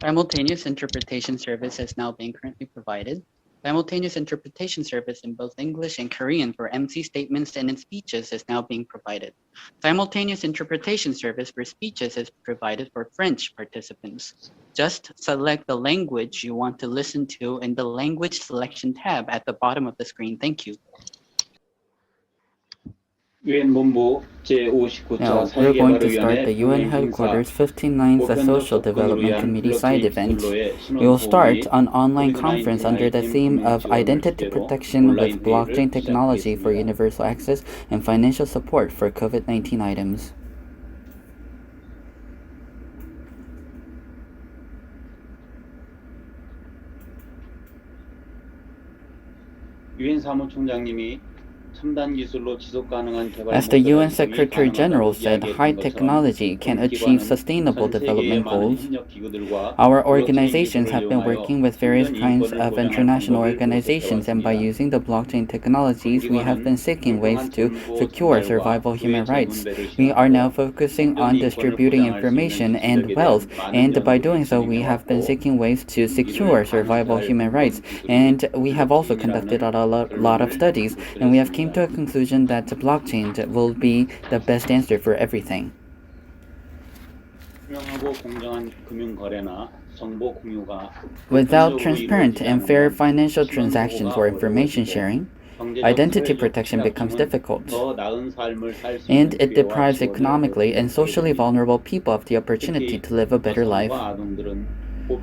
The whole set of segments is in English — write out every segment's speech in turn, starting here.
Simultaneous interpretation service is now being currently provided. Simultaneous interpretation service in both English and Korean for MC statements and in speeches is now being provided. Simultaneous interpretation service for speeches is provided for French participants. Just select the language you want to listen to in the language selection tab at the bottom of the screen. Thank you. Now, we're going to start the UN Headquarters 59th Social Development Committee Side Event. We will start an online conference under the theme of Identity Protection with Blockchain Technology for Universal Access and Financial Support for COVID-19 items. As the UN Secretary General said, high technology can achieve sustainable development goals. Our organizations have been working with various kinds of international organizations, and by using the blockchain technologies, we have been seeking ways to secure survival human rights. We are now focusing on distributing information and wealth, and by doing so, we have been seeking ways to secure survival human rights. And we have also conducted a lot of studies, and we have came to a conclusion that blockchain will be the best answer for everything. Without transparent and fair financial transactions or information sharing, identity protection becomes difficult, and it deprives economically and socially vulnerable people of the opportunity to live a better life.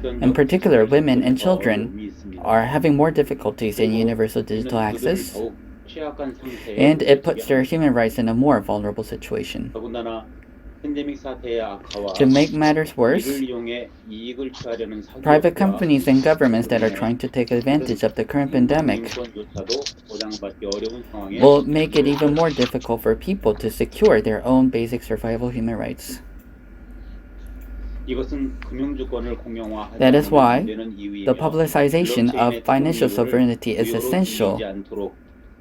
In particular, women and children are having more difficulties in universal digital access, and it puts their human rights in a more vulnerable situation. To make matters worse, private companies and governments that are trying to take advantage of the current pandemic will make it even more difficult for people to secure their own basic survival human rights. That is why the publicization of financial sovereignty is essential,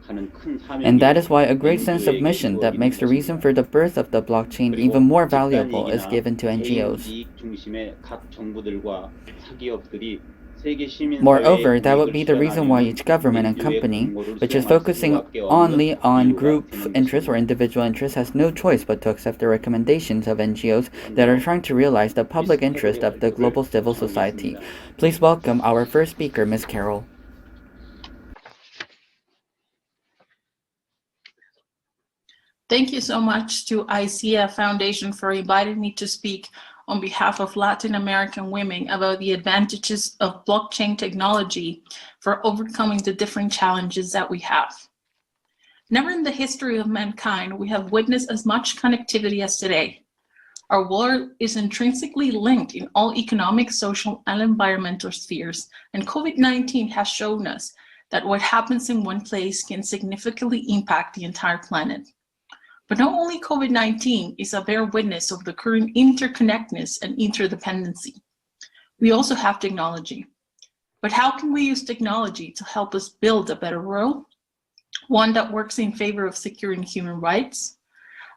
and that is why a great sense of mission that makes the reason for the birth of the blockchain even more valuable is given to NGOs. Moreover, that would be the reason why each government and company, which is focusing only on group interests or individual interests, has no choice but to accept the recommendations of NGOs that are trying to realize the public interest of the global civil society. Please welcome our first speaker, Ms. Carol. Thank you so much to ISEA Foundation for inviting me to speak on behalf of Latin American women about the advantages of blockchain technology for overcoming the different challenges that we have. Never in the history of mankind we have witnessed as much connectivity as today. Our world is intrinsically linked in all economic, social, and environmental spheres, and COVID-19 has shown us that what happens in one place can significantly impact the entire planet. But not only COVID-19 is a bare witness of the current interconnectedness and interdependency. We also have technology. But how can we use technology to help us build a better world? One that works in favor of securing human rights?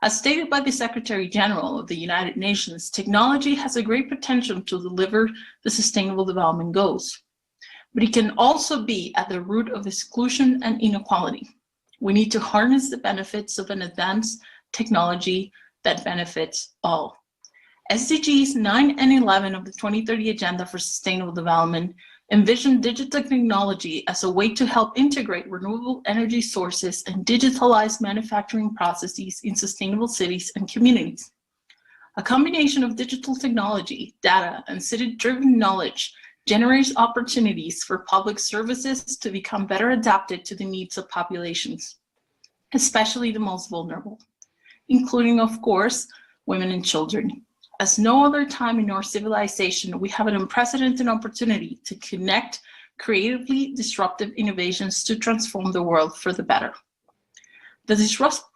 As stated by the Secretary General of the United Nations, technology has a great potential to deliver the Sustainable Development Goals. But it can also be at the root of exclusion and inequality. We need to harness the benefits of an advanced technology that benefits all. SDGs 9 and 11 of the 2030 Agenda for Sustainable Development envision digital technology as a way to help integrate renewable energy sources and digitalize manufacturing processes in sustainable cities and communities. A combination of digital technology, data, and city-driven knowledge generates opportunities for public services to become better adapted to the needs of populations, especially the most vulnerable, including, of course, women and children. As no other time in our civilization, we have an unprecedented opportunity to connect creatively disruptive innovations to transform the world for the better. The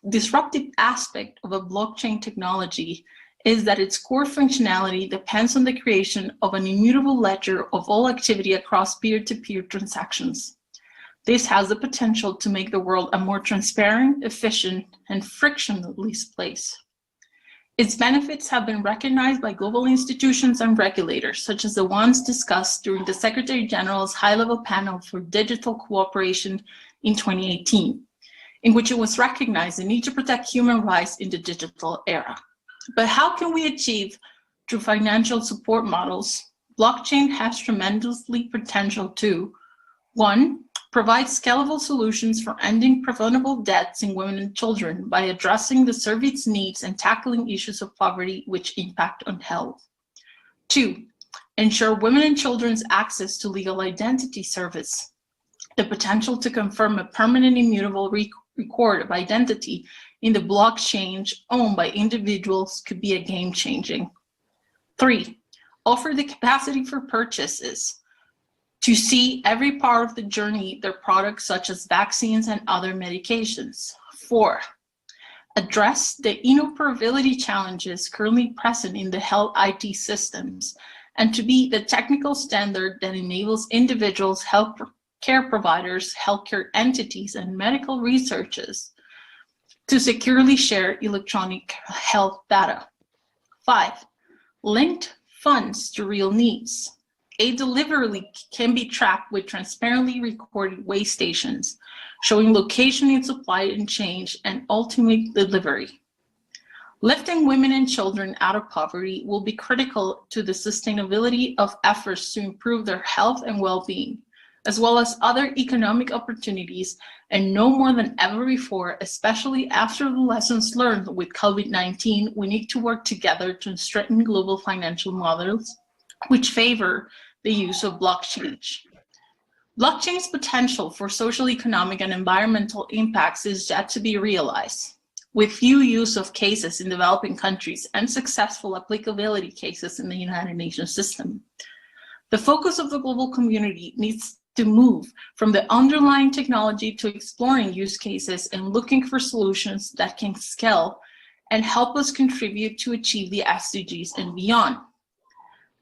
disruptive aspect of a blockchain technology is that its core functionality depends on the creation of an immutable ledger of all activity across peer-to-peer transactions. This has the potential to make the world a more transparent, efficient, and frictionless place. Its benefits have been recognized by global institutions and regulators, such as the ones discussed during the Secretary General's high-level panel for digital cooperation in 2018, in which it was recognized the need to protect human rights in the digital era. But how can we achieve through financial support models? Blockchain has tremendously potential to 1. Provide scalable solutions for ending preventable deaths in women and children by addressing the service needs and tackling issues of poverty which impact on health. 2. Ensure women and children's access to legal identity service. The potential to confirm a permanent immutable record of identity in the blockchain owned by individuals could be a game-changing. 3. Offer the capacity for purchases to see every part of the journey their products such as vaccines and other medications. 4. Address the interoperability challenges currently present in the health IT systems and to be the technical standard that enables individuals, health care providers, healthcare entities, and medical researchers to securely share electronic health data. 5. Linked funds to real needs. Aid delivery can be tracked with transparently recorded way stations, showing location in supply and chain and ultimate delivery. Lifting women and children out of poverty will be critical to the sustainability of efforts to improve their health and well-being, as well as other economic opportunities, and no more than ever before, especially after the lessons learned with COVID-19, we need to work together to strengthen global financial models which favor the use of blockchain. Blockchain's potential for social, economic, and environmental impacts is yet to be realized. With few use of cases in developing countries and successful applicability cases in the United Nations system, the focus of the global community needs to move from the underlying technology to exploring use cases and looking for solutions that can scale and help us contribute to achieve the SDGs and beyond.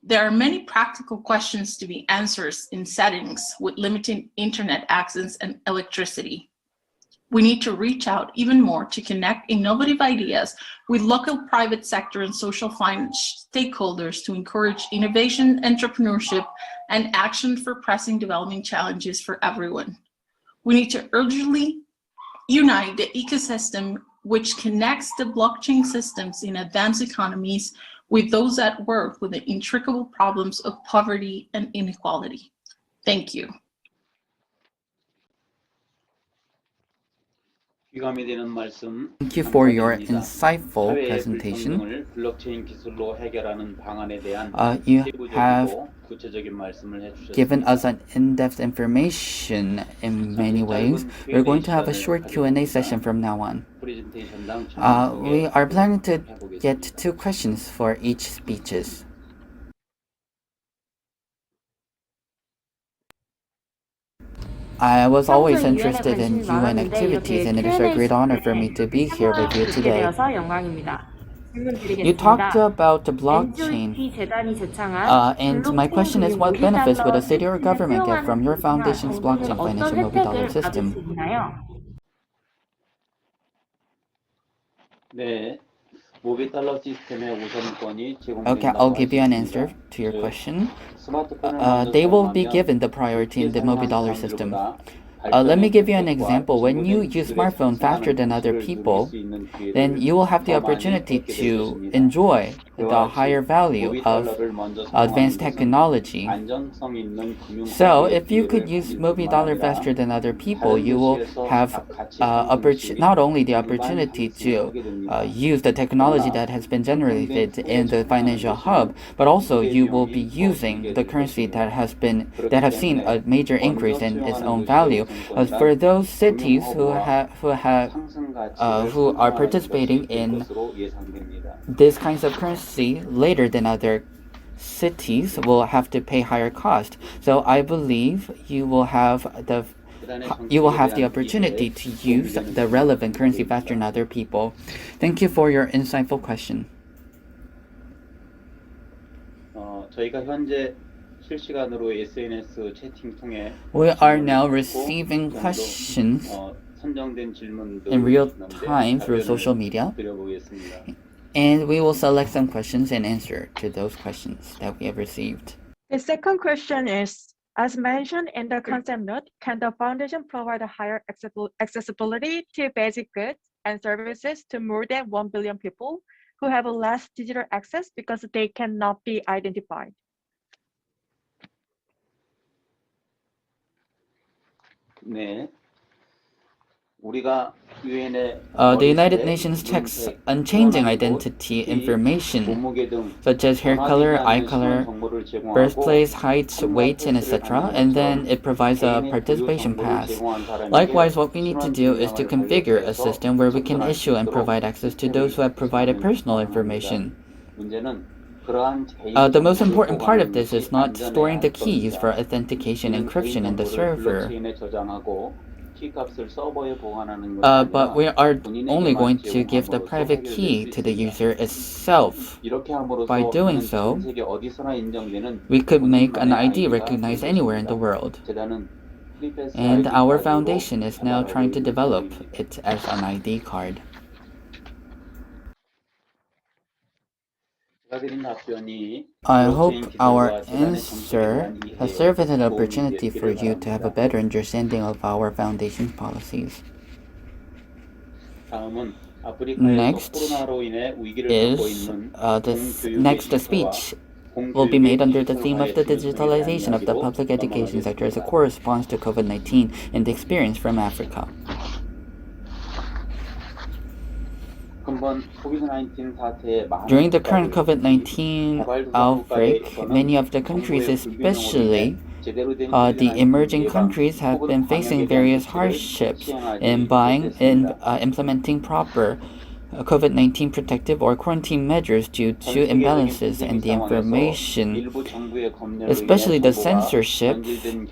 There are many practical questions to be answered in settings with limited internet access and electricity. We need to reach out even more to connect innovative ideas with local private sector and social finance stakeholders to encourage innovation, entrepreneurship, and action for pressing development challenges for everyone. We need to urgently unite the ecosystem which connects the blockchain systems in advanced economies with those that work with the intricate problems of poverty and inequality. Thank you. Thank you for your insightful presentation. You have given us an in-depth information in many ways. We're going to have a short Q&A session from now on. We are planning to get 2 questions for each speeches. I was always interested in UN activities, and it is a great honor for me to be here with you today. You talked about the blockchain, and my question is, what benefits would a city or government get from your foundation's blockchain financial multi-dollar system? Okay, I'll give you an answer to your question. They will be given the priority in the multi-dollar system. Let me give you an example. When you use smartphone faster than other people, then you will have the opportunity to enjoy the higher value of advanced technology. So if you could use multi-dollar faster than other people, you will have not only the opportunity to use the technology that has been generated in the financial hub, but also you will be using the currency that have seen a major increase in its own value. For those cities who are participating in these kinds of currency later than other cities will have to pay higher cost. So I believe you will have the opportunity to use the relevant currency faster than other people. Thank you for your insightful question. We are now receiving questions in real time through social media. And we will select some questions and answer to those questions that we have received. The second question is, as mentioned in the concept note, can the foundation provide a higher accessibility to basic goods and services to more than 1 billion people who have less digital access because they cannot be identified? 네. The United Nations checks unchanging identity information, such as hair color, eye color, birthplace, height, weight, and etc., and then it provides a participation pass. Likewise, what we need to do is to configure a system where we can issue and provide access to those who have provided personal information. The most important part of this is not storing the keys for authentication encryption in the server. But we are only going to give the private key to the user itself. By doing so, we could make an ID recognized anywhere in the world. And our foundation is now trying to develop it as an ID card. I hope our answer has served as an opportunity for you to have a better understanding of our foundation's policies. Next the speech will be made under the theme of the digitalization of the public education sector as a core response to COVID-19 and the experience from Africa. During the current COVID-19 outbreak, many of the countries, especially the emerging countries, have been facing various hardships in implementing proper COVID-19 protective or quarantine measures due to imbalances in the information, especially the censorship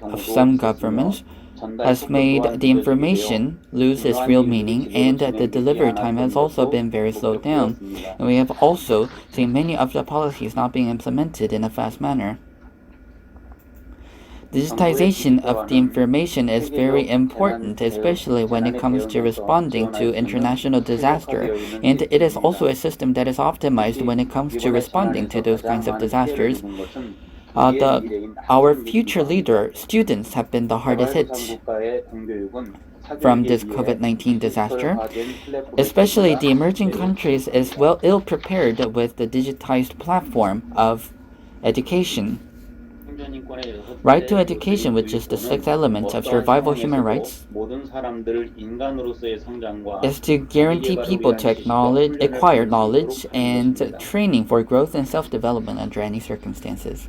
of some governments has made the information lose its real meaning, and the delivery time has also been very slowed down. And we have also seen many of the policies not being implemented in a fast manner. Digitization of the information is very important, especially when it comes to responding to international disaster, and it is also a system that is optimized when it comes to responding to those kinds of disasters. Our future leader, students, have been the hardest hit from this COVID-19 disaster. Especially the emerging countries is ill prepared with the digitized platform of education. Right to education, which is the sixth element of survival human rights, is to guarantee people to acquire knowledge and training for growth and self-development under any circumstances.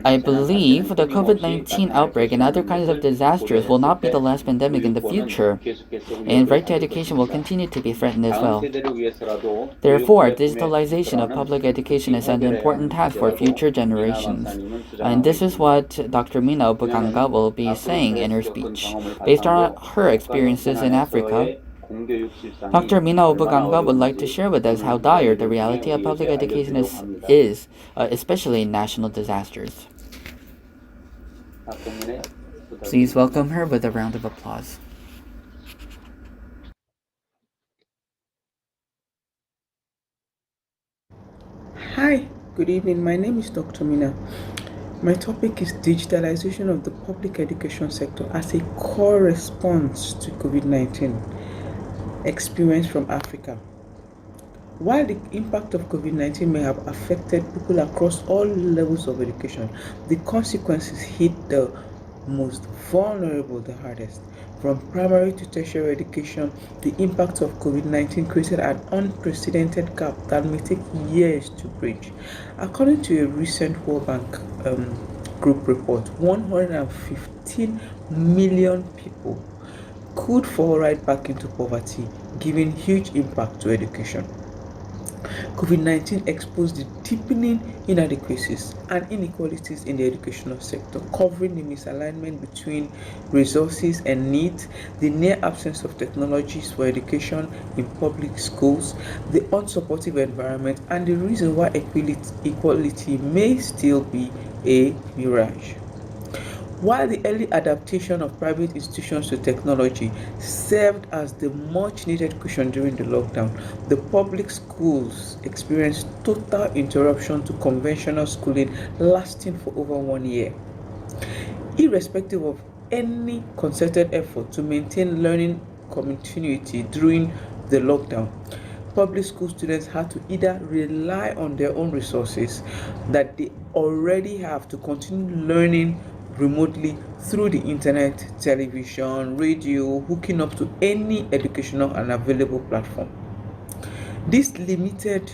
I believe the COVID-19 outbreak and other kinds of disasters will not be the last pandemic in the future, and right to education will continue to be threatened as well. Therefore, digitalization of public education is an important task for future generations. And this is what Dr. Mina Obuganga will be saying in her speech. Based on her experiences in Africa, Dr. Mina Obuganga would like to share with us how dire the reality of public education is, especially in national disasters. Please welcome her with a round of applause. Hi, good evening. My name is Dr. Mina. My topic is digitalization of the public education sector as a core response to COVID-19 experience from Africa. While the impact of COVID-19 may have affected people across all levels of education, the consequences hit the most vulnerable the hardest. From primary to tertiary education, the impact of COVID-19 created an unprecedented gap that may take years to bridge. According to a recent World Bank group report, 115 million people could fall right back into poverty, giving huge impact to education. COVID-19 exposed the deepening inadequacies and inequalities in the educational sector, covering the misalignment between resources and needs, the near absence of technologies for education in public schools, the unsupportive environment, and the reason why equality may still be a mirage. While the early adaptation of private institutions to technology served as the much needed cushion during the lockdown, the public schools experienced total interruption to conventional schooling lasting for over 1 year. Irrespective of any concerted effort to maintain learning continuity during the lockdown, public school students had to either rely on their own resources that they already have to continue learning remotely through the internet, television, radio, hooking up to any educational and available platform. This limited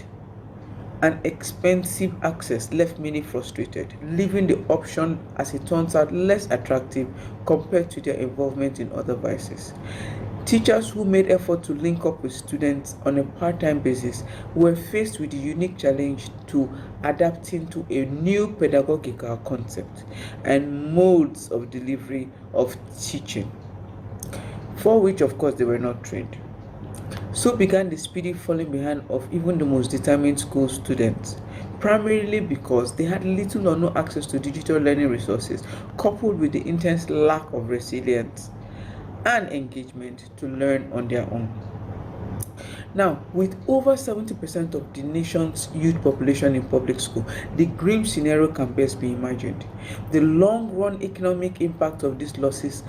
and expensive access left many frustrated, leaving the option, as it turns out, less attractive compared to their involvement in other vices. Teachers who made effort to link up with students on a part-time basis were faced with the unique challenge to adapting to a new pedagogical concept and modes of delivery of teaching, for which of course they were not trained. So began the speedy falling behind of even the most determined school students, primarily because they had little or no access to digital learning resources, coupled with the intense lack of resilience and engagement to learn on their own. Now, with over 70% of the nation's youth population in public school, the grim scenario can best be imagined. The long-run economic impact of these losses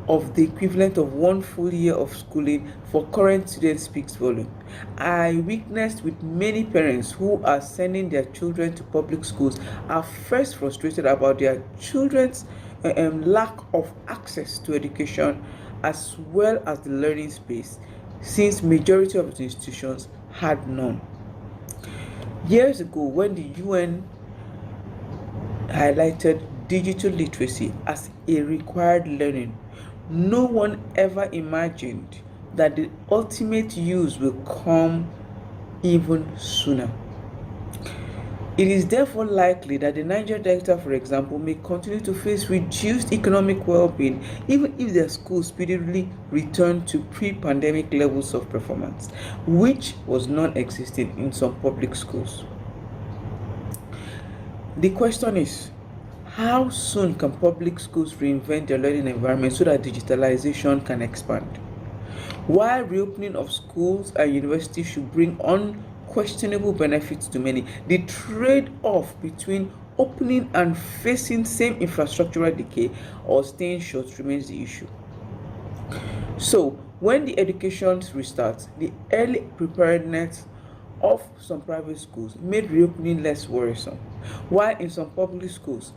of the equivalent of 1 full year of schooling for current students speaks volume. I witnessed with many parents who are sending their children to public schools are first frustrated about their children's lack of access to education as well as the learning space, since majority of the institutions had none. Years ago, when the UN highlighted digital literacy as a required learning, no one ever imagined that the ultimate use will come even sooner. It is therefore likely that the Niger Delta, for example, may continue to face reduced economic well-being even if their schools speedily return to pre-pandemic levels of performance, which was non-existent in some public schools. The question is, how soon can public schools reinvent their learning environment so that digitalization can expand? While reopening of schools and universities should bring unquestionable benefits to many, the trade-off between opening and facing same infrastructural decay or staying shut remains the issue. So, when the education restarts, the early preparedness of some private schools made reopening less worrisome, while in some public schools,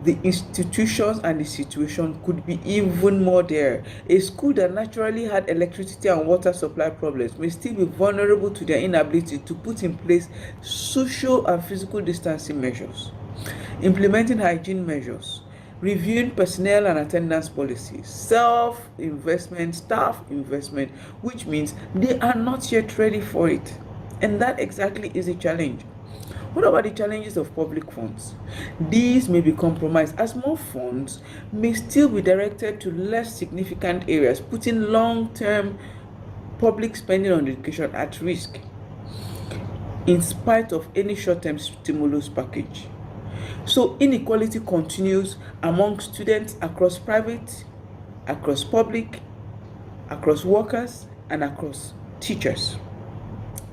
the institutions and the situation could be even more dire. A school that naturally had electricity and water supply problems may still be vulnerable to their inability to put in place social and physical distancing measures, implementing hygiene measures, reviewing personnel and attendance policies, self-investment, staff investment, which means they are not yet ready for it. And that exactly is a challenge. What about the challenges of public funds? These may be compromised as more funds may still be directed to less significant areas, putting long-term public spending on education at risk, in spite of any short-term stimulus package. So inequality continues among students across private, across public, across workers, and across teachers.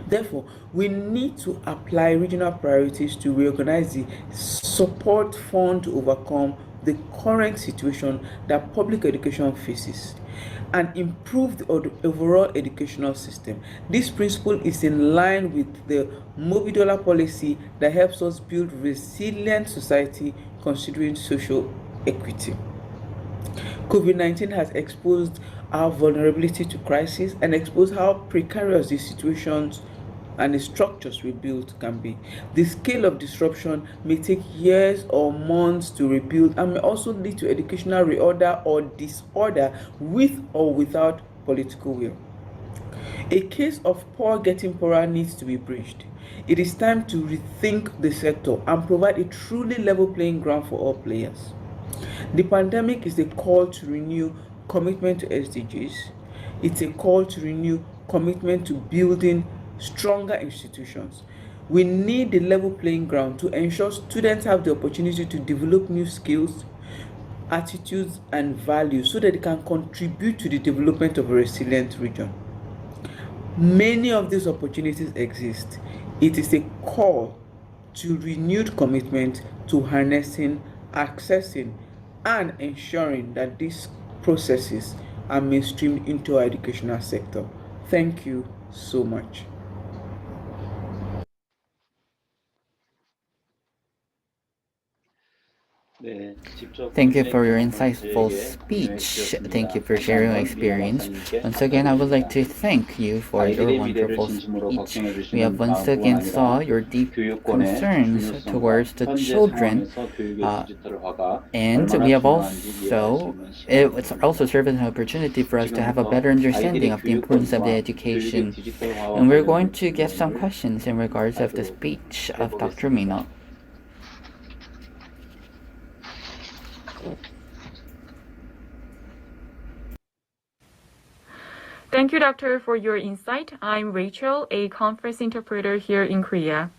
Therefore, we need to apply regional priorities to reorganize the support fund to overcome the current situation that public education faces and improve the overall educational system. This principle is in line with the Mobi-Dollar policy that helps us build resilient society considering social equity. COVID-19 has exposed our vulnerability to crisis and exposed how precarious the situations and the structures we build can be. The scale of disruption may take years or months to rebuild and may also lead to educational reorder or disorder with or without political will. A case of poor getting poorer needs to be bridged. It is time to rethink the sector and provide a truly level playing ground for all players. The pandemic is a call to renew commitment to SDGs. It's a call to renew commitment to building stronger institutions. We need the level playing ground to ensure students have the opportunity to develop new skills attitudes, and values so that they can contribute to the development of a resilient region. Many of these opportunities exist. It is a call to renewed commitment to harnessing, accessing, and ensuring that these processes are mainstreamed into our educational sector. Thank you so much. Thank you for your insightful speech. Thank you for sharing your experience. Once again, I would like to thank you for your wonderful speech. We have once again saw your deep concerns towards the children, and we have also, it's also served as an opportunity for us to have a better understanding of the importance of the education. And we're going to get some questions in regards of the speech of Dr. Mina. Thank you, Doctor, for your insight. I'm Rachel, a conference interpreter here in Korea.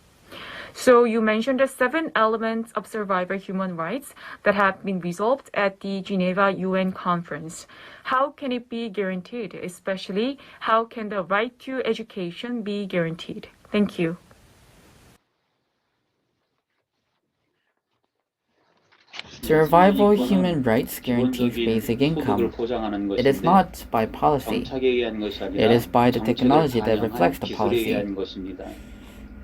So you mentioned the 7 elements of survivor human rights that have been resolved at the Geneva UN conference. How can it be guaranteed? Especially, how can the right to education be guaranteed? Thank you. Survival human rights guarantees basic income. It is not by policy. It is by the technology that reflects the policy.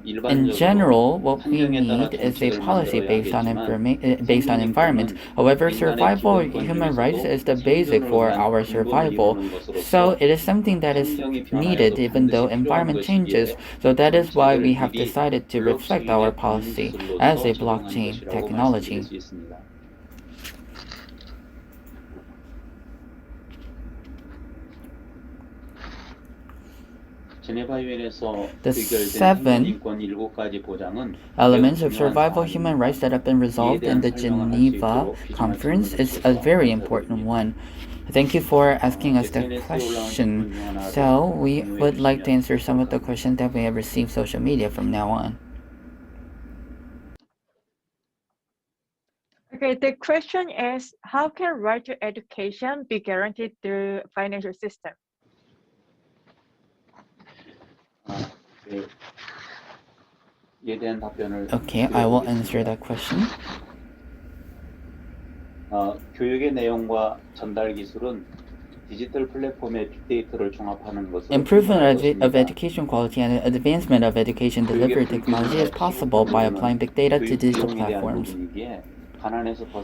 In general, what we need is a policy based on environment. However, survival human rights is the basic for our survival. So it is something that is needed even though environment changes. So that is why we have decided to reflect our policy as a blockchain technology. The 7 elements of survival human rights that have been resolved in the Geneva conference is a very important one. Thank you for asking us the question. So we would like to answer some of the questions that we have received social media from now on. Okay, the question is, how can right to education be guaranteed through financial system? Okay, I will answer that question. 교육의 내용과 전달 기술은 디지털 플랫폼의 빅데이터를 종합하는 것으로 Improvement of education quality and advancement of education delivery technology is possible by applying big data to digital platforms.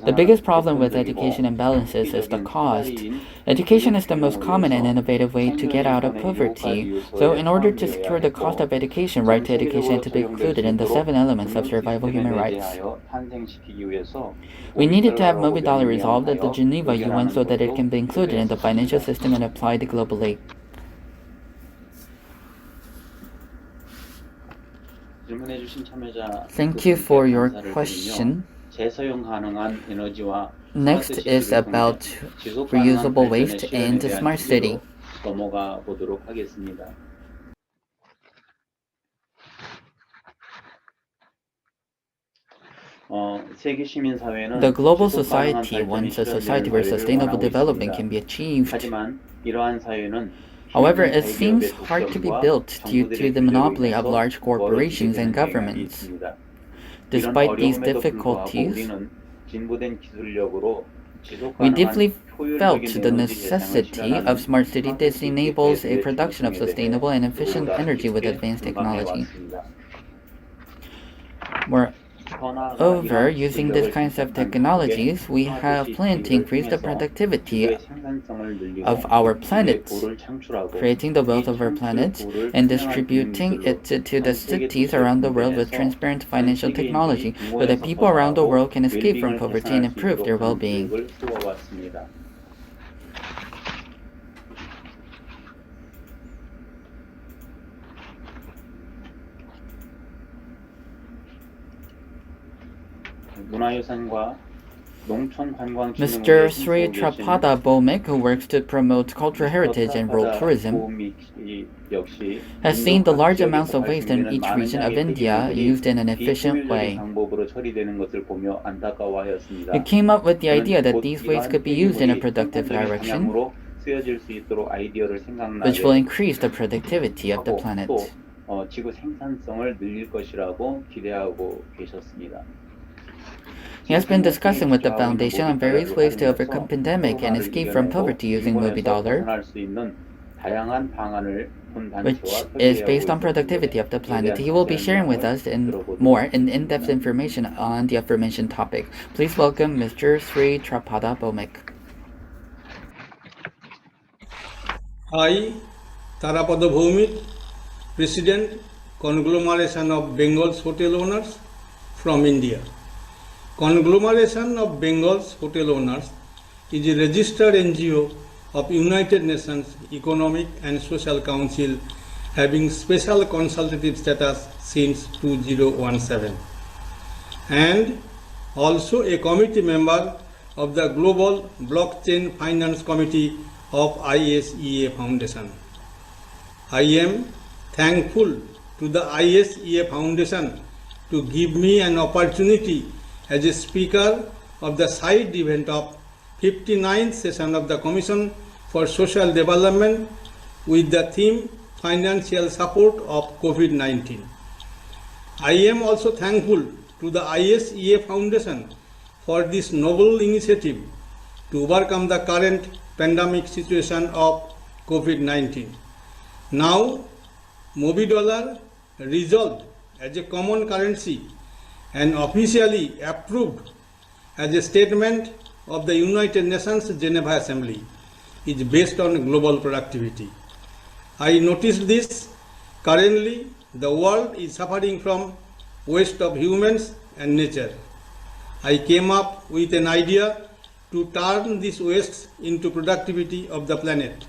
The biggest problem with education imbalances is the cost. Education is the most common and innovative way to get out of poverty. So in order to secure the cost of education, right to education had to be included in the 7 elements of survival human rights. We needed to have $1 resolved at the Geneva UN so that it can be included in the financial system and applied globally. Thank you for your question. Next is about reusable waste and smart city. The global society wants a society where sustainable development can be achieved. However, it seems hard to be built due to the monopoly of large corporations and governments. Despite these difficulties, we deeply felt the necessity of smart city that enables a production of sustainable and efficient energy with advanced technology. Moreover, using these kinds of technologies, we have planned to increase the productivity of our planet, creating the wealth of our planet, and distributing it to the cities around the world with transparent financial technology, so that people around the world can escape from poverty and improve their well-being. Mr. Sri Trapada Bomik, who works to promote cultural heritage and rural tourism, has seen the large amounts of waste in each region of India used in an efficient way. He came up with the idea that these wastes could be used in a productive direction, which will increase the productivity of the planet. 지구 생산성을 늘릴 것이라고 기대하고 계셨습니다. He has been discussing with the foundation on various ways to overcome pandemic and escape from poverty using Mobi Dollar, which is based on productivity of the planet. He will be sharing with us more in-depth information on the aforementioned topic. Please welcome Mr. Sri Trapada Bomik. I, Tarapada Bhumit, President, Conglomeration of Bengal's Hotel Owners from India. Conglomeration of Bengal's Hotel Owners is a registered NGO of United Nations Economic and Social Council having special consultative status since 2017 and also a committee member of the Global Blockchain Finance Committee of ISEA Foundation. I am thankful to the ISEA Foundation to give me an opportunity as a speaker of the side event of 59th session of the Commission for Social Development with the theme Financial Support of COVID-19. I am also thankful to the ISEA Foundation for this noble initiative to overcome the current pandemic situation of COVID-19. Now, Mobi Dollar resolved as a common currency and officially approved as a statement of the United Nations Geneva Assembly is based on global productivity. I noticed this. Currently, the world is suffering from waste of humans and nature. I came up with an idea to turn this waste into productivity of the planet.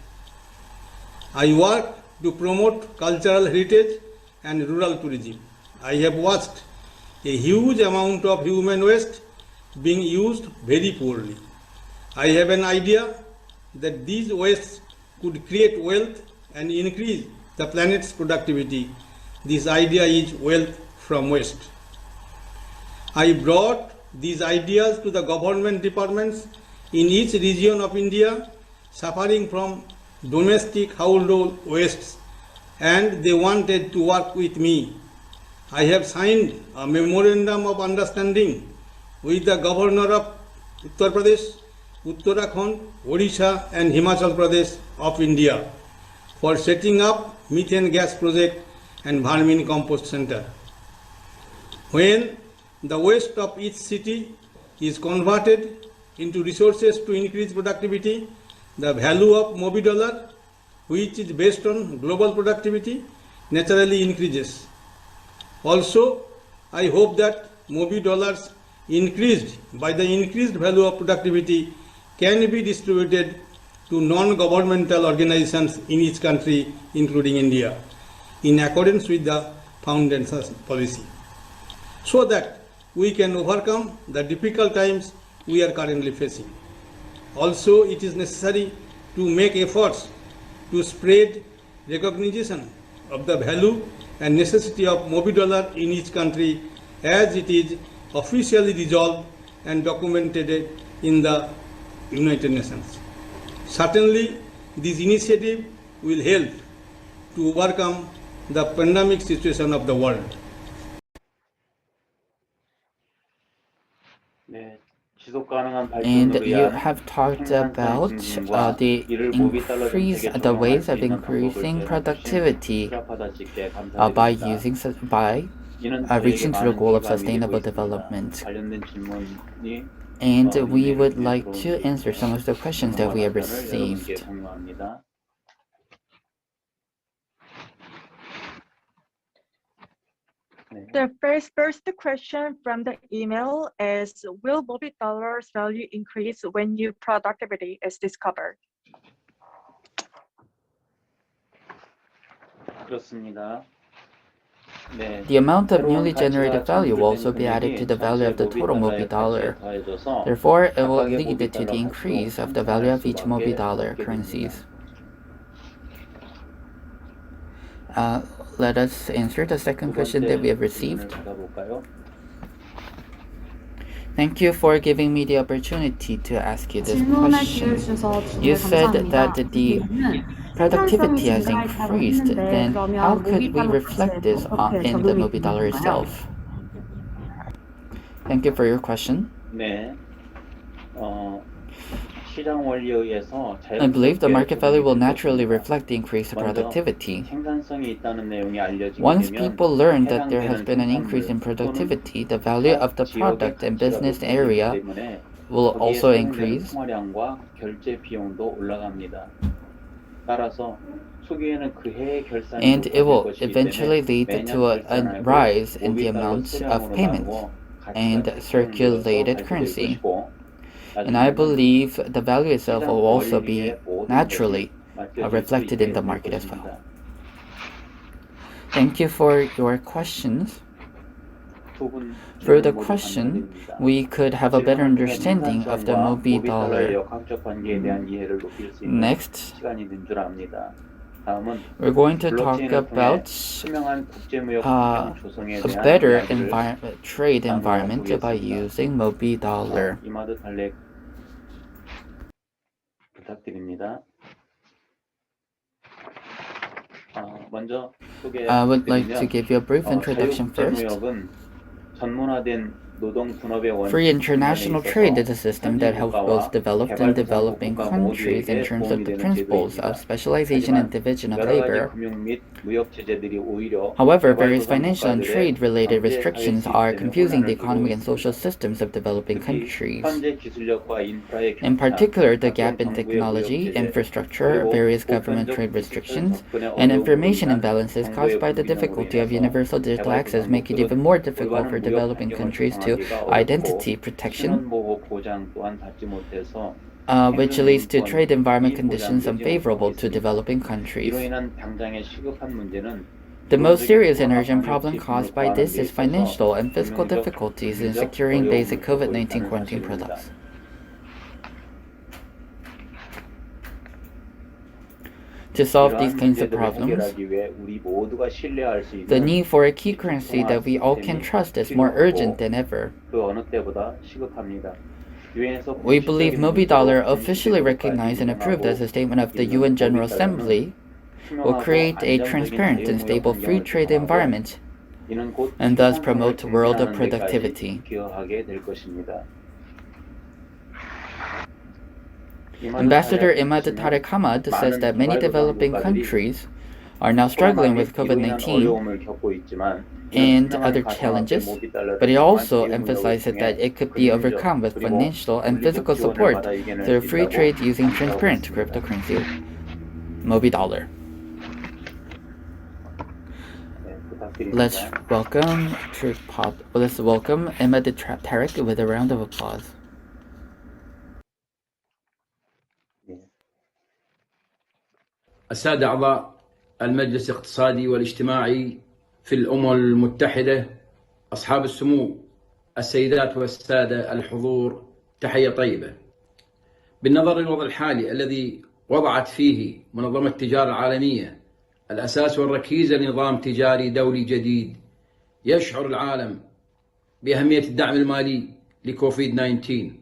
I work to promote cultural heritage and rural tourism. I have watched a huge amount of human waste being used very poorly. I have an idea that these wastes could create wealth and increase the planet's productivity. This idea is wealth from waste. I brought these ideas to the government departments in each region of India suffering from domestic household wastes, and they wanted to work with me. I have signed a memorandum of understanding with the governor of Uttar Pradesh, Uttarakhand, Odisha and Himachal Pradesh of India for setting up methane gas project and vermin compost center. When the waste of each city is converted into resources to increase productivity, the value of Mobi Dollar, which is based on global productivity, naturally increases. Also, I hope that Mobi Dollars increased by the increased value of productivity can be distributed to non-governmental organizations in each country, including India, in accordance with the Foundation's policy, so that we can overcome the difficult times we are currently facing. Also, it is necessary to make efforts to spread recognition of the value and necessity of Mobi Dollar in each country as it is officially resolved and documented in the United Nations. Certainly, this initiative will help to overcome the pandemic situation of the world. And you have talked about the ways of increasing productivity by reaching to the goal of sustainable development. And we would like to answer some of the questions that we have received. The first question from the email is, will Mobi Dollar's value increase when new productivity is discovered? 그렇습니다. The amount of newly generated value will also be added to the value of the total Mobi dollar. Therefore, it will lead to the increase of the value of each Mobi dollar currencies. Let us answer the second question that we have received. Thank you for giving me the opportunity to ask you this question. You said that the productivity has increased, then how could we reflect this in the Mobi dollar itself? Thank you for your question. I believe the market value will naturally reflect the increase in productivity. Once people learn that there has been an increase in productivity, the value of the product and business area will also increase. And it will eventually lead to a rise in the amount of payment and circulated currency. And I believe the value itself will also be naturally reflected in the market as well. Thank you for your questions. Through the question, we could have a better understanding of the Mobi dollar. Next, we're going to talk about a better trade environment by using Mobi dollar. I would like to give you a brief introduction first. Free international trade is a system that helps both developed and developing countries in terms of the principles of specialization and division of labor. However, various financial and trade-related restrictions are confusing the economic and social systems of developing countries. In particular, the gap in technology, infrastructure, various government trade restrictions, and information imbalances caused by the difficulty of universal digital access make it even more difficult for developing countries to identity protection, which leads to trade environment conditions unfavorable to developing countries. The most serious and urgent problem caused by this is financial and fiscal difficulties in securing basic COVID-19 quarantine products. To solve these kinds of problems, the need for a key currency that we all can trust is more urgent than ever. We believe Mobi dollar, officially recognized and approved as a statement of the UN General Assembly, will create a transparent and stable free trade environment and thus promote world productivity. Ambassador Imad Tariq Hamad says that many developing countries are now struggling with COVID-19 and other challenges, but he also emphasizes that it could be overcome with financial and physical support through free trade using transparent cryptocurrency, Mobi dollar. Let's welcome Imad Tariq with a round of applause. السادة أعضاء المجلس الاقتصادي والاجتماعي في الأمم المتحدة، أصحاب السمو، السيدات والسادة الحضور، تحية طيبة. بالنظر للوضع الحالي الذي وضعت فيه منظمة التجارة العالمية الأساس والركيزة لنظام تجاري دولي جديد، يشعر العالم بأهمية الدعم المالي لكوفيد-19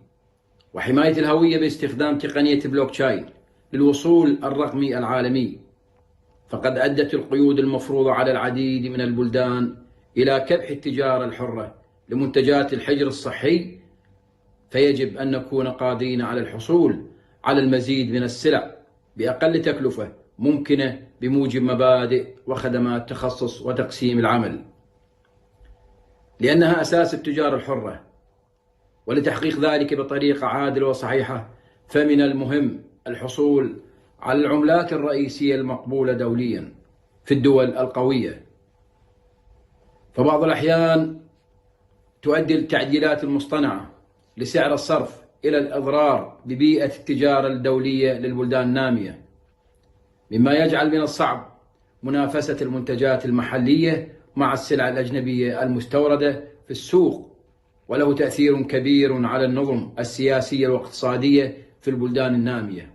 وحماية الهوية باستخدام تقنية البلوكتشين للوصول الرقمي العالمي. فقد أدت القيود المفروضة على العديد من البلدان إلى كبح التجارة الحرة لمنتجات الحجر الصحي، فيجب أن نكون قادرين على الحصول على المزيد من السلع بأقل تكلفة ممكنة بموجب مبادئ وخدمات تخصص وتقسيم العمل، لأنها أساس التجارة الحرة. ولتحقيق ذلك بطريقة عادلة وصحيحة، فمن المهم الحصول على العملات الرئيسية المقبولة دوليا في الدول القوية. فبعض الأحيان تؤدي التعديلات المصطنعة لسعر الصرف إلى الإضرار ببيئة التجارة الدولية للبلدان النامية، مما يجعل من الصعب منافسة المنتجات المحلية مع السلع الأجنبية المستوردة في السوق، وله تأثير كبير على النظم السياسية والاقتصادية في البلدان النامية.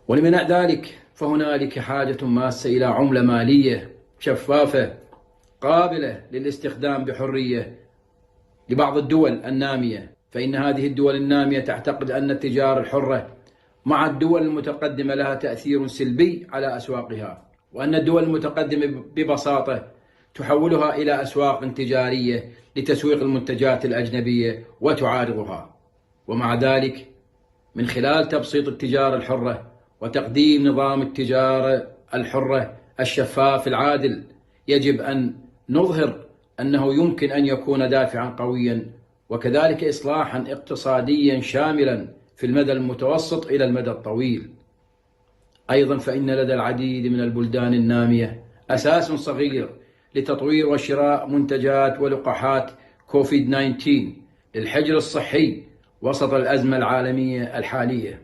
ولمنع ذلك فهنالك حاجة ماسة إلى عملة مالية شفافة قابلة للاستخدام بحرية لبعض الدول النامية، فإن هذه الدول النامية تعتقد أن التجارة الحرة مع الدول المتقدمة لها تأثير سلبي على أسواقها، وأن الدول المتقدمة ببساطة تحولها إلى أسواق تجارية لتسويق المنتجات الأجنبية وتعارضها. ومع ذلك من خلال تبسيط التجارة الحرة وتقديم نظام التجارة الحرة الشفاف العادل، يجب أن نظهر أنه يمكن أن يكون دافعا قويا وكذلك إصلاحا اقتصاديا شاملا في المدى المتوسط إلى المدى الطويل. أيضا فإن لدى العديد من البلدان النامية أساس صغير لتطوير وشراء منتجات ولقاحات كوفيد-19 للحجر الصحي وسط الأزمة العالمية الحالية.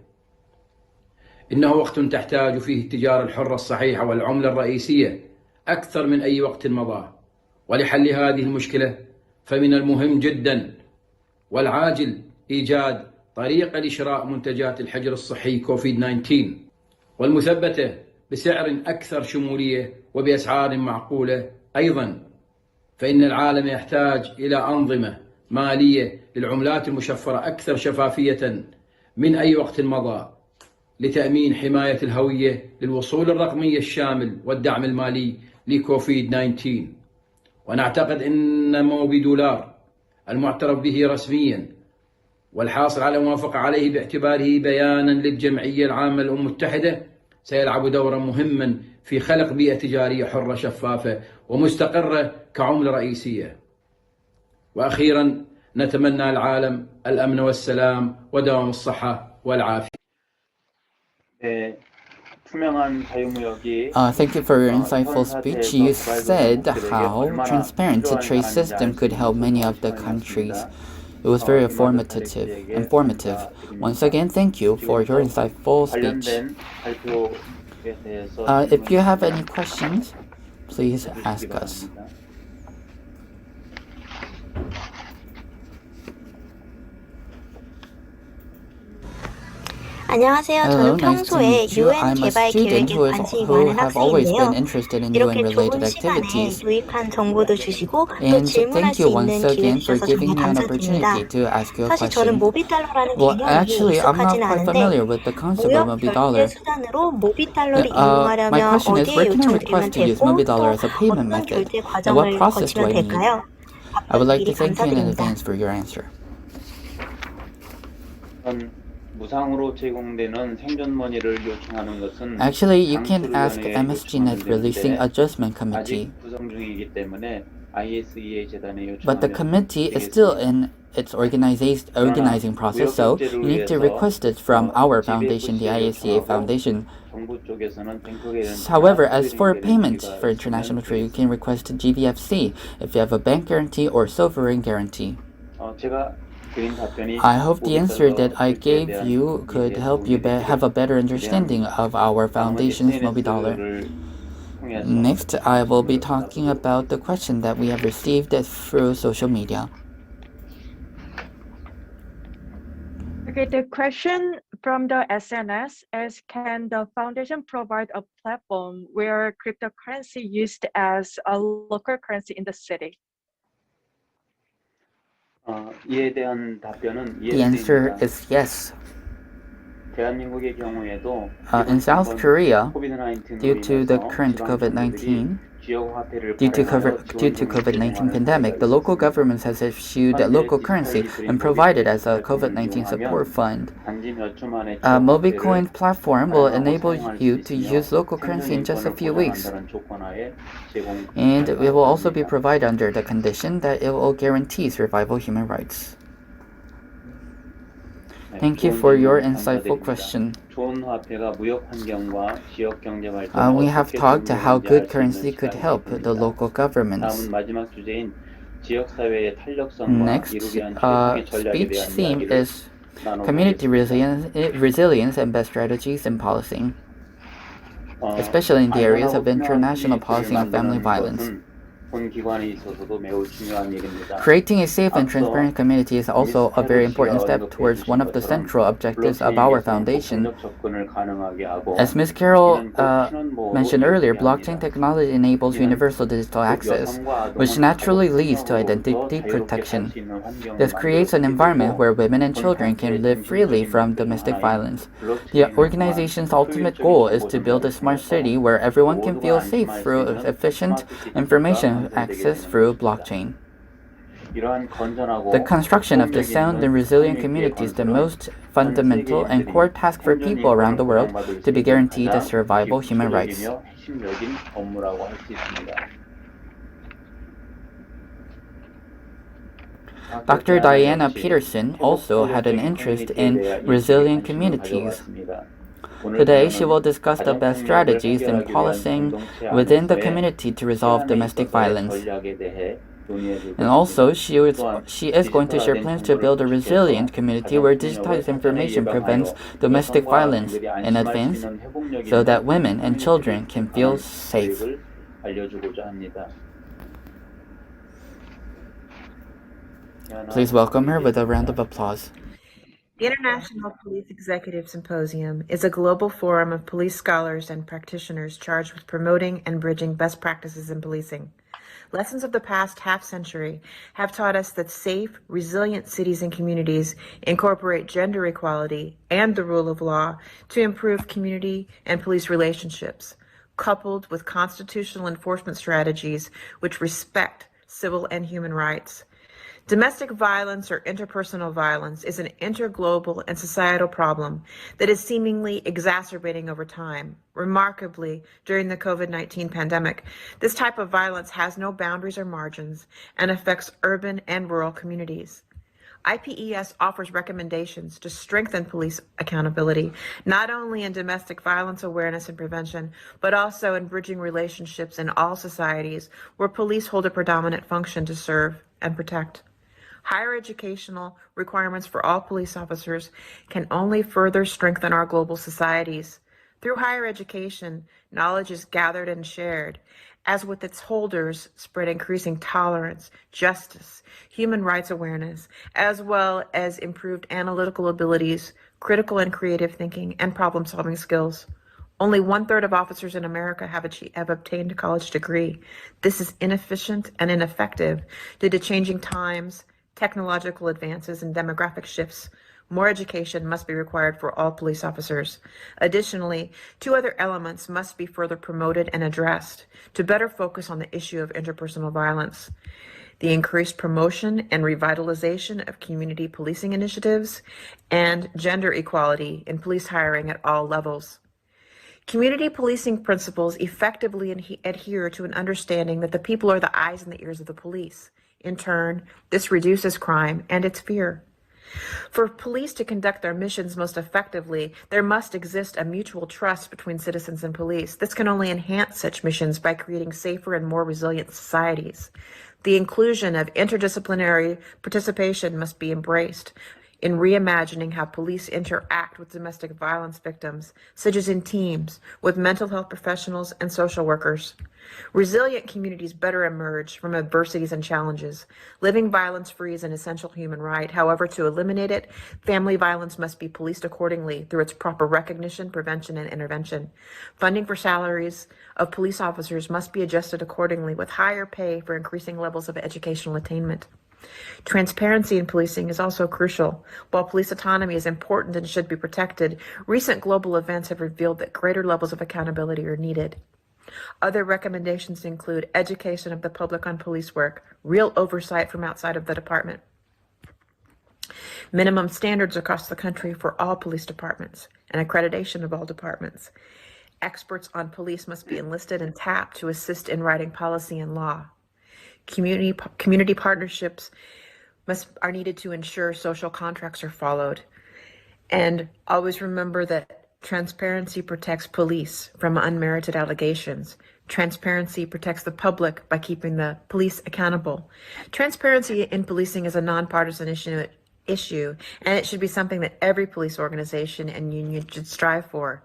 إنه وقت تحتاج فيه التجارة الحرة الصحيحة والعملة الرئيسية أكثر من أي وقت مضى. ولحل هذه المشكلة فمن المهم جدا والعاجل إيجاد طريقة لشراء منتجات الحجر الصحي كوفيد-19 والمثبتة بسعر أكثر شمولية وبأسعار معقولة. أيضا فإن العالم يحتاج إلى أنظمة مالية للعملات المشفرة أكثر شفافية من أي وقت مضى لتأمين حماية الهوية للوصول الرقمي الشامل والدعم المالي لكوفيد-19. ونعتقد أن موبي دولار المعترف به رسميا والحاصل على موافقة عليه باعتباره بيانا للجمعية العامة للأمم المتحدة سيلعب دورا مهما في خلق بيئة تجارية حرة شفافة ومستقرة كعملة رئيسية. وأخيرا نتمنى العالم الأمن والسلام ودوام الصحة والعافية. Thank you for your insightful speech. You said how transparent a trade system could help many of the countries. It was very informative. Once again, thank you for your insightful speech. If you have any questions, please ask us. 안녕하세요. Hello, 저는 nice to 평소에 meet you. UN I'm a 개발 student 계획에 관심이 많은 have always been 학생인데요. interested in 이렇게 UN-related 좋은 시간에 activities. 유익한 정보도 주시고 또 And 질문할 thank 수 you 있는 once 기회 again for 주셔서 giving 정말 me an 감사드립니다. opportunity to ask you a 사실 저는 question. 모비달러라는 Well, 개념이 actually, I'm not 익숙하진 quite 않은데 familiar with the concept of 무역 Mobi 결제 Dollar. 수단으로 모비달러를 My 이용하려면 question is, 어디에 where can I 요청드리면 request to use 되고 Mobi Dollar 또 as a payment 어떤 method? 결제 And what 과정을 process do 거치면 I need? 될까요? I would like 미리 to thank you in 감사드립니다. advance for your answer. 무상으로 제공되는 생존머니를 요청하는 것은 Actually, you can ask MSGNet Releasing Adjustment Committee, 아직 구성 중이기 때문에 ISEA 재단에 but the 요청하면 committee is still in its organizing process, so you need to request it from our foundation, the ISEA Foundation. 정부 쪽에서는 뱅크게 However, as for payment for international trade, you can request GVFC if you have a bank guarantee or sovereign guarantee. 제가 I hope the answer that I gave you could help you have a better understanding of our foundation's Mobi Dollar. Next, I will be talking about the question that we have received through social media. Okay, the question from the SNS is, can the foundation provide a platform where cryptocurrency used as a local currency in the city? 이에 대한 답변은 The answer is yes. 대한민국의 경우에도 In South Korea, due to the current Due to COVID-19 pandemic, the local government has issued a local currency and provided as a COVID-19 support fund. MobiCoin platform will enable you to use local currency in just a few weeks. And it will also be provided under the condition that it will guarantee survival human rights. Thank you for your insightful question. We have talked how good currency could help the local governments. Next, speech theme is community resilience and best strategies in policing. especially in the areas of 안전하고 international 평화주의 policy on 체계를 family 만드는 violence. 것은 본 기관에 있어서도 매우 중요한 일입니다. Creating a safe and 앞서 transparent community is also a very important step towards one of the central objectives of our foundation. 복선적 접근을 가능하게 하고 As Ms. Carroll 이는 꼭 신원보호로 mentioned earlier, 이어져야 blockchain 합니다. technology enables universal digital access, which naturally leads to identity protection. This creates an environment where women and children can live freely from domestic violence. The organization's ultimate goal is to build a smart city where everyone can feel safe through efficient information access through blockchain. The construction of the sound and resilient community is the most fundamental and core task for people around the world to be guaranteed the survival of human rights. Dr. Diana Peterson also had an interest in resilient communities. Today, she will discuss the best strategies in policing within the community to resolve domestic violence. And also, she is going to share plans to build a resilient community where digitized information prevents domestic violence in advance so that women and children can feel safe. Please welcome her with a round of applause. The International Police Executive Symposium is a global forum of police scholars and practitioners charged with promoting and bridging best practices in policing. Lessons of the past half-century have taught us that safe, resilient cities and communities incorporate gender equality and the rule of law to improve community and police relationships, coupled with constitutional enforcement strategies which respect civil and human rights. Domestic violence or interpersonal violence is an interglobal and societal problem that is seemingly exacerbating over time. Remarkably, during the COVID-19 pandemic, this type of violence has no boundaries or margins and affects urban and rural communities. IPES offers recommendations to strengthen police accountability, not only in domestic violence awareness and prevention, but also in bridging relationships in all societies where police hold a predominant function to serve and protect. Higher educational requirements for all police officers can only further strengthen our global societies. Through higher education, knowledge is gathered and shared, as with its holders spread increasing tolerance, justice, human rights awareness, as well as improved analytical abilities, critical and creative thinking, and problem-solving skills. Only 1/3 of officers in America have obtained a college degree. This is inefficient and ineffective due to changing times, technological advances, and demographic shifts. More education must be required for all police officers. Additionally, 2 other elements must be further promoted and addressed to better focus on the issue of interpersonal violence: the increased promotion and revitalization of community policing initiatives, and gender equality in police hiring at all levels. Community policing principles effectively adhere to an understanding that the people are the eyes and the ears of the police. In turn, this reduces crime and its fear. For police to conduct their missions most effectively, there must exist a mutual trust between citizens and police. This can only enhance such missions by creating safer and more resilient societies. The inclusion of interdisciplinary participation must be embraced in reimagining how police interact with domestic violence victims, such as in teams, with mental health professionals and social workers. Resilient communities better emerge from adversities and challenges. Living violence-free is an essential human right. However, to eliminate it, family violence must be policed accordingly through its proper recognition, prevention, and intervention. Funding for salaries of police officers must be adjusted accordingly, with higher pay for increasing levels of educational attainment. Transparency in policing is also crucial. While police autonomy is important and should be protected, recent global events have revealed that greater levels of accountability are needed. Other recommendations include education of the public on police work, real oversight from outside of the department, minimum standards across the country for all police departments, and accreditation of all departments. Experts on police must be enlisted and tapped to assist in writing policy and law. Community partnerships are needed to ensure social contracts are followed. And always remember that transparency protects police from unmerited allegations. Transparency protects the public by keeping the police accountable. Transparency in policing is a nonpartisan issue, and it should be something that every police organization and union should strive for.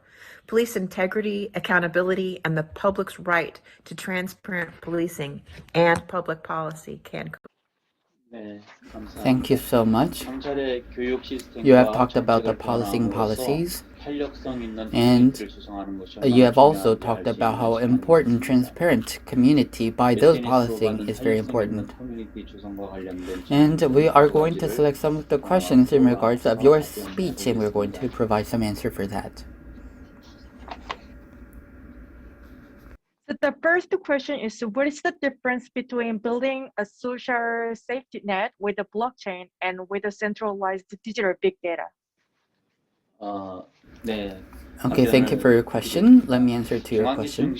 Police integrity, accountability, and the public's right to transparent policing and public policy can. 네, 감사합니다. Thank you so much. 경찰의 교육 시스템과 You have talked about the 정책을 policing 변화함으로써 policies, 탄력성 있는 and 커뮤니티를 조성하는 것이 you have 얼마나 also 중요한지 talked 알수 about 있는 how 시간이 important 있습니다. transparent community by those SNS로 policing 받은 is very 탄력성 있는 important. 커뮤니티 조성과 관련된 And we are going to 가지를 select some of the questions in regards of your 답변하도록 speech, and we're going to provide some answer for that. So the first question is, what is the difference between building a social safety net with a blockchain and with a centralized digital big data? 네. Okay, thank you for your question. Let me answer to your question.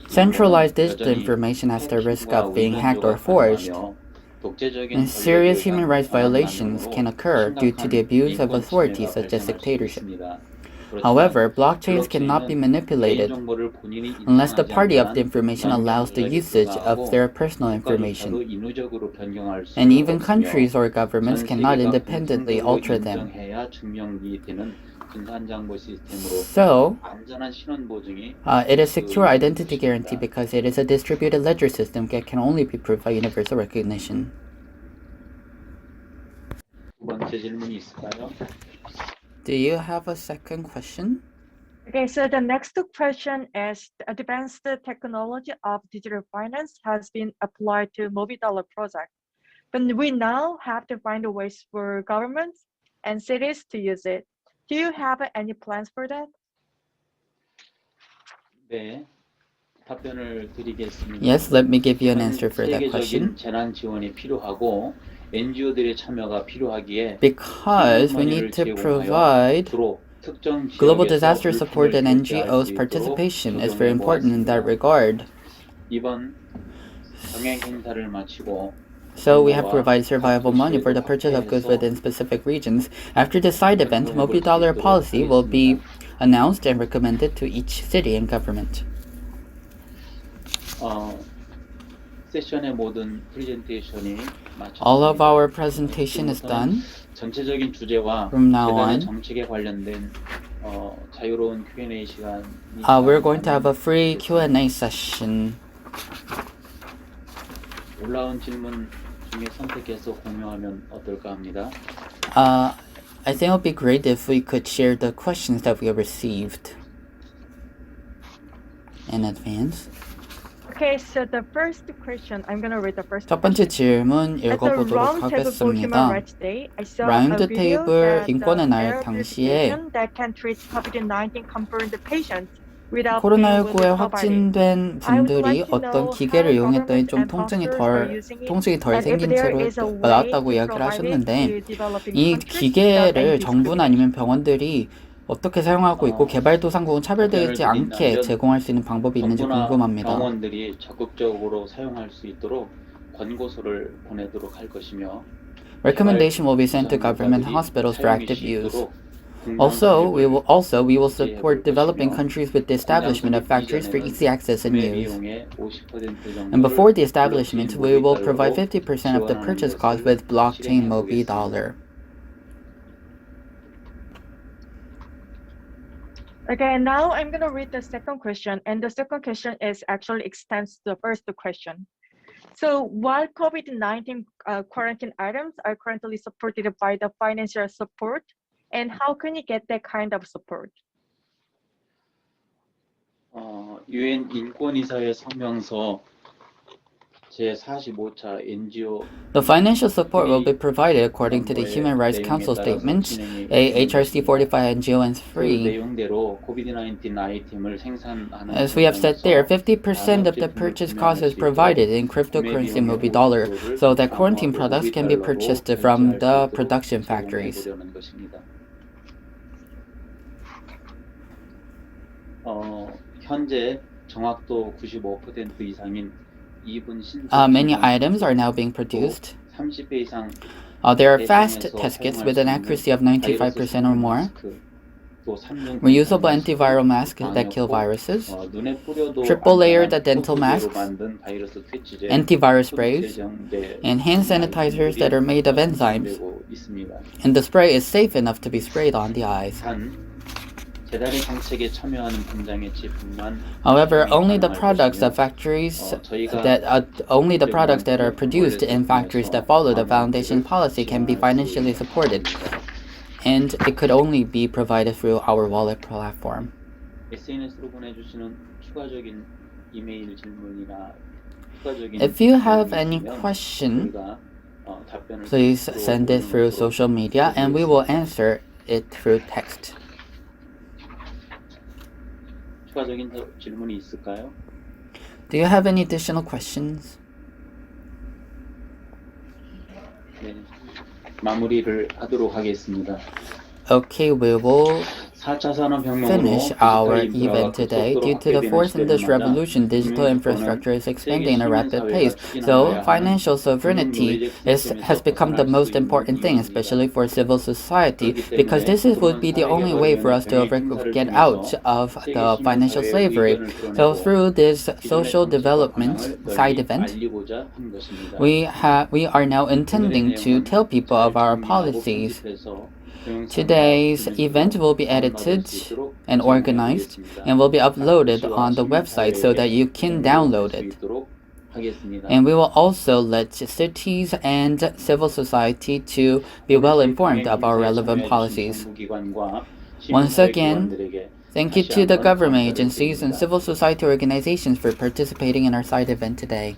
Centralized digital information has the risk of being hacked or forged, and serious human rights violations can occur due to the abuse of authority such as dictatorship. However, blockchains cannot be manipulated unless the party of the information allows the usage of their personal information, and even countries or governments cannot independently alter them. So, it is secure identity guarantee because it is a distributed ledger system that can only be proved by universal recognition. Do you have a second question? Okay, so the next question is, the advanced technology of digital finance has been applied to movie dollar project, but we now have to find ways for governments and cities to use it. Do you have any plans for that? 네, 답변을 드리겠습니다. Yes, let me give you an answer for that question. 세계적인 재난 지원이 필요하고 NGO들의 참여가 필요하기에 Because we need to provide global disaster support, and NGOs' participation is very important in that regard. 이번 병행 행사를 마치고 So we have to provide survival money for the purchase of goods within specific regions. After the side event, multi-dollar policy will be announced and recommended to each city and government. 세션의 모든 프레젠테이션이 All of our presentation is done. 전체적인 주제와 From now 재단의 on, 정책에 관련된 자유로운 Q&A 시간이 we're going to have a free Q&A session. 올라온 질문 중에 선택해서 공유하면 어떨까 합니다. I think it would be great if we could share the questions that we have received in advance. Okay, so the first question, I'm gonna read the first 첫 번째 질문 At the 읽어보도록 Round Table for Human 하겠습니다. Rights Day, I saw 라운드 a video 테이블 that 인권의 the 날 당시에 eradication that can treat COVID-19 confirmed patients without 코로나19에 being 확진된 분들이 어떤 기계를 이용했더니 좀 통증이 덜 생긴 채로 나왔다고 이야기를 하셨는데, 이 기계를 정부나 아니면 병원들이 어떻게 사용하고 있고 개발도상국은 차별되지 않게 제공할 수 있는 방법이 있는지 궁금합니다. 병원들이 적극적으로 사용할 수 있도록 권고서를 보내도록 할 것이며 Recommendation will be sent to government hospitals for active use. Also, we will support developing countries with the establishment of factories for easy access and use. And before the establishment, we will provide 50% of the purchase cost with blockchain Mobi dollar. Okay, now I'm going to read the second question, and the second question is actually extends to the first question. So while COVID-19 quarantine items are currently supported by the financial support, and how can you get that kind of support? UN 인권이사회 성명서 제45차 NGO The financial support will be provided according to the Human Rights Council statement, HRC 45 NGO and 3. 내용대로 COVID-19 아이템을 생산하는 As we have said there, 50% of the purchase cost is provided in cryptocurrency Mobi dollar, so that quarantine products can be purchased from the production factories. 현재 정확도 95% 이상인 Many items are now being produced. 30배 이상 There are fast test kits with an accuracy of 95% or more, reusable antiviral masks that kill viruses, triple-layered dental masks, antivirus sprays, and hand sanitizers that are made of enzymes, and the spray is safe enough to be sprayed on the eyes. 재단의 정책에 참여하는 공장의 제품만 However, 사용이 only the 가능할 products of 것이며, factories 저희가 only the products that are 제공한 produced in factories that follow the foundation policy can be financially supported, and it could only be provided through our wallet platform. SNS로 보내주시는 추가적인 이메일 질문이나 추가적인 If you have 내용이 any 있으면 question, 저희가 답변을 please 텍스트로 send it through 보내는 것으로 social media and we will answer it through text. 추가적인 질문이 있을까요? Do you have any additional questions? 네, 마무리를 하도록 하겠습니다. Okay, we will 4차 산업혁명으로 finish our 디지털 인프라가 event today. 급속도로 Due to the 확대되는 fourth 시대를 industrial 맞아 revolution, digital infrastructure is expanding at a rapid pace. So, financial sovereignty has become the most important thing, especially for civil society, because would be the only way for us to get out of the financial slavery. So, through this social development side event, we are now intending to tell people of our policies. Today's event will be edited and organized and will be uploaded on the website so that you can download it. And we will also let cities and civil society to be well informed of our relevant policies. Once again, thank you to the government agencies and civil society organizations for participating in our side event today.